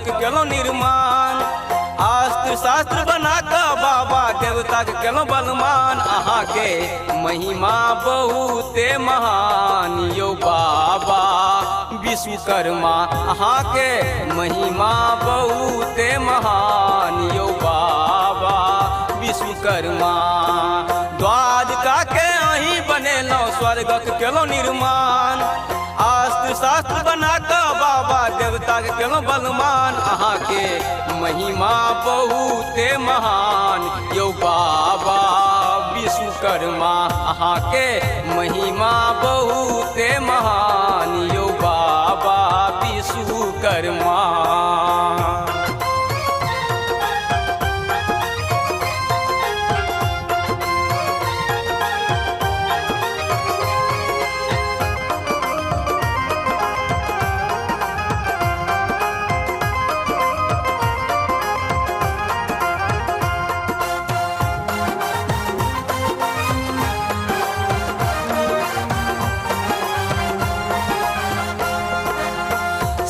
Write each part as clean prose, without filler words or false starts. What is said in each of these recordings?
के केलो निर्माण। अस्त्र शास्त्र बना के बाबा देवता के केलो बलमान। अहाँ के महिमा बहुते महान यो बाबा विश्वकर्मा। अहाँ के महिमा बहुते महान यो बाबा विश्वकर्मा। द्वारका के अहीं बनेलो स्वर्ग के केलो निर्माण। अस्त्र शास्त्र बना के बाबा देवता के केलो बलमान। अहाँ के महिमा बहुते महान यो बाबा विश्वकर्मा। अहाँ के महिमा बहुते महान यो बाबा विश्वकर्मा।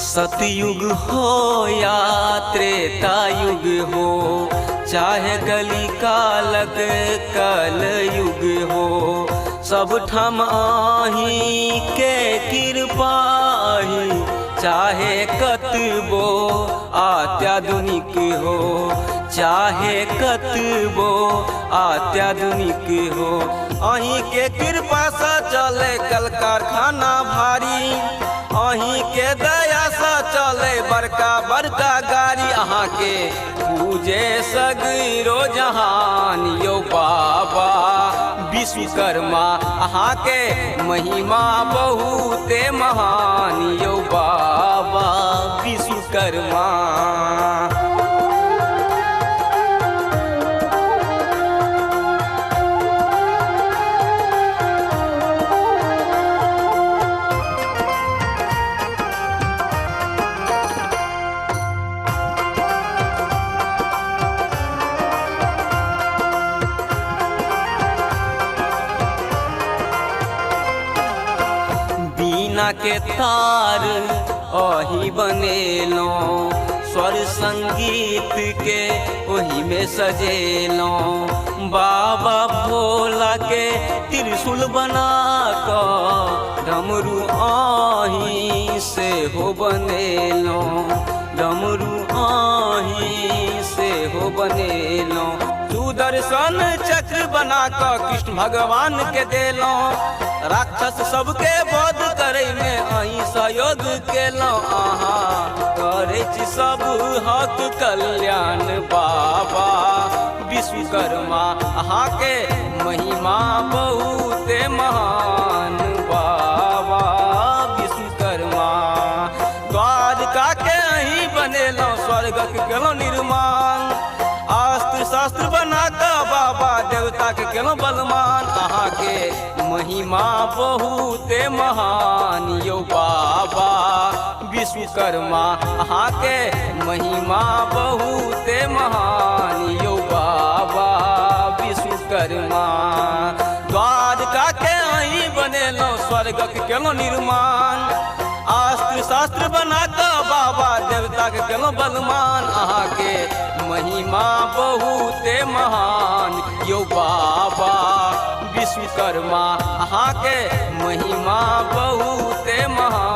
सतयुग हो या त्रेता युग हो, चाहे गली कालक कल युग हो, सब ठम आही के कृपाही। चाहे कतबो अत्याधुनिक हो, चाहे कतबो अत्याधुनिक हो, अहीं के कृपा से चले कल कारखाना भारी। अहीं के दया से चले बड़का बड़का गाड़ी। अहाँ के पूजे सगरो जहान यो बाबा विश्वकर्मा। अहाँ के महिमा बहुते महान यो बाबा विश्वकर्मा। के तार अही बनेलो, स्वर संगीत के ओही में सजेलो। बाबा भोला के त्रिशूल बना कर डमरू आही से हो बनेलो, डमरू आही से हो बनेलो। सुदर्शन चक्र बना कर कृष्ण भगवान के देलो। राक्षस सबके वध करे में अहीं सहयोग केलो। अहाँ करे छी सब हक कल्याण बाबा विश्वकर्मा। अहाँ के महिमा बहुते महान बाबा विश्वकर्मा। द्वारका के अहीं बनेलो स्वर्ग के केलो निर्माण। अस्त्र शास्त्र बना के बाबा देवता के केलो बलमान। अहाँ के महिमा बहुते महान यो बाबा विश्वकर्मा। अहाँ के महिमा बहुते महान यो बाबा विश्वकर्मा। द्वारका के अहीं बनेलो स्वर्ग के केलो निर्माण। अस्त्र शास्त्र बना के बाबा देवता के केलो बलमान। अहाँ के महिमा बहुते महान यो बाबा विश्वकर्मा। अहाँ के महिमा बहुते महान।